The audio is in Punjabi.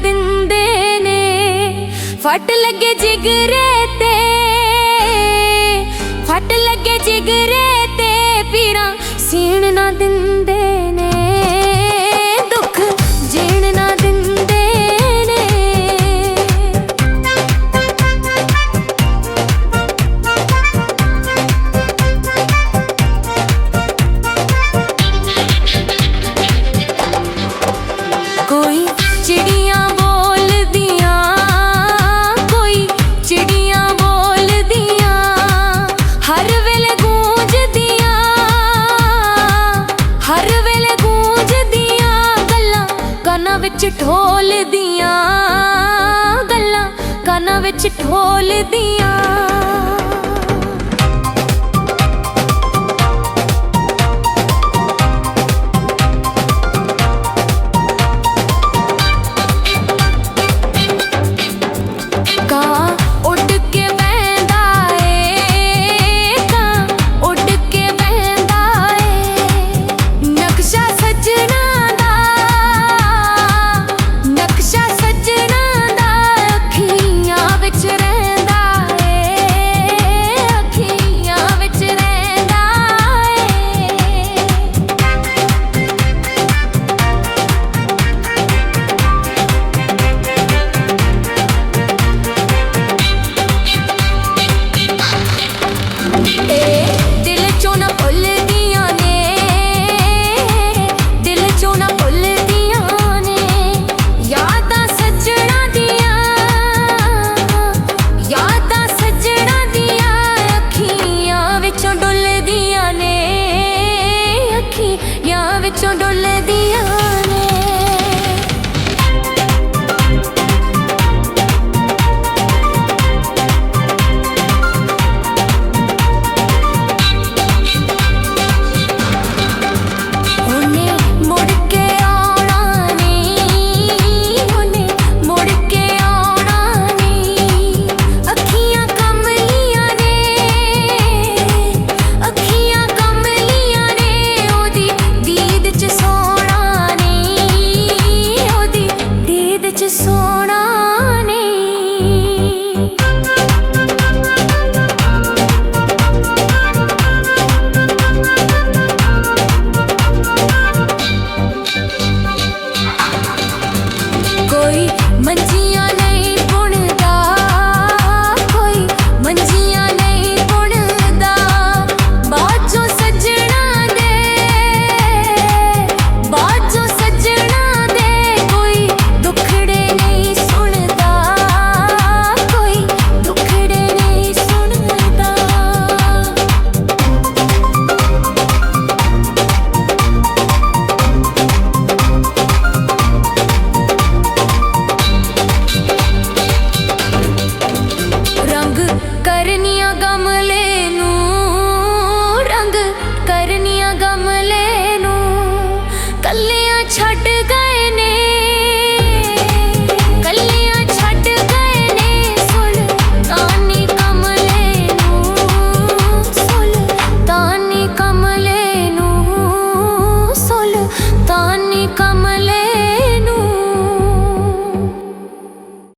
ਦਿੰਦੇ ਨੇ। ਫੱਟ ਲੱਗੇ ਜਿਗਰੇ ਤੇ, ਫੱਟ ਲੱਗੇ ਜਿਗਰੇ ਤੇ ਪੀਰਾਂ ਸੀਣ ਨਾ ਦਿੰਦੇ ਨੇ। ਦੁੱਖ ਜੀਣ ਨਾ ਦਿੰਦੇ ਨੇ। ਕੋਈ ਚਿੜੀਆਂ ਬੋਲਦੀਆਂ, ਕੋਈ ਚਿੜੀਆਂ ਬੋਲਦੀਆਂ, ਹਰ ਵੇਲੇ ਗੂੰਜਦੀਆਂ, ਹਰ ਵੇਲੇ ਗੂੰਜਦੀਆਂ ਗੱਲਾਂ ਕੰਨਾਂ ਵਿੱਚ ਢੋਲਦੀਆਂ, ਗੱਲਾਂ ਕੰਨਾਂ ਵਿੱਚ ਢੋਲਦੀਆਂ। ਕਾਂ ਉੱਡ ਕੇ ਬਹਿੰਦਾ ਏ, ਕਾਂ ਉੱਡ ਕੇ ਬਹਿੰਦਾ ਏ। ਨਕਸ਼ਾ ਸੱਜਣਾ ਦਾ, ਨਕਸ਼ਾ ਸੱਜਣਾ ਦਾ ਅੱਖੀਆਂ ਵਿੱਚ ਰਹਿੰਦਾ ਏ, ਅੱਖੀਆਂ ਵਿੱਚ ਰਹਿੰਦਾ ਏ। ਦਿਲ ਚੋਂ ਨਾ ਭੁੱਲਦੀਆਂ ਨੇ, ਦਿਲ ਚੋਂ ਨਾ ਭੁੱਲਦੀਆਂ ਨੇ ਯਾਦਾਂ ਸੱਜਣਾ ਦੀਆਂ, ਯਾਦਾਂ ਸੱਜਣਾ ਦੀਆਂ ਅੱਖੀਆਂ ਵਿੱਚੋਂ ਡੁੱਲਦੀਆਂ ਨੇ, ਅੱਖੀਆਂ ਵਿੱਚੋਂ ਡੁੱਲਦੀਆਂ ਨੇ। ਉਹਨੇ ਮੁੜ ਕੇ ਆਉਣਾ ਨੀ, ਉਹਨੇ ਮੁੜ ਕੇ ਆਉਣਾ ਨੀ। ਅੱਖੀਆਂ ਕਮਲੀਆਂ ਨੇ, ਅੱਖੀਆਂ ਕਮਲੀਆਂ ਨੇ ਉਹਦੀ ਦੀਦ 'ਚ ਸੋਹਣਾ ਨੀ, ਉਹਦੀ ਦੀਦ 'ਚ ਸੋਹਣਾ ਨੀ। ਕੋਈ ਮੰਜੀਆਂ ਨਹੀਂ ਬੁਣਦਾ, ਕੋਈ ਮੰਜੀਆਂ ਨਹੀਂ ਬੁਣਦਾ ਬਾਝੋਂ ਸੱਜਣਾ ਦੇ, ਬਾਝੋਂ ਸੱਜਣਾ ਦੇ। ਕੋਈ ਦੁੱਖੜੇ ਨਹੀਂ ਸੁਣਦਾ, ਕੋਈ ਦੁੱਖੜੇ ਨਹੀਂ ਸੁਣਦਾ। ਰੰਗ ਕਰਨੀਆਂ ਗਮਲੇ ਨੂੰ, ਰੰਗ ਕਰਨੀਆਂ ਗਮਲੇ ਨੂੰ ਕੱਲਿਆਂ ਛੱਡ ਗਏ ਨੇ, ਕੱਲਿਆਂ ਛੱਡ ਗਏ ਨੇ। ਸੁਲਤਾਨੀ ਕਮਲੇ ਨੂੰ, ਸੁਲਤਾਨੀ ਕਮਲੇ ਨੂੰ, ਸੁਲਤਾਨੀ ਕਮਲੇ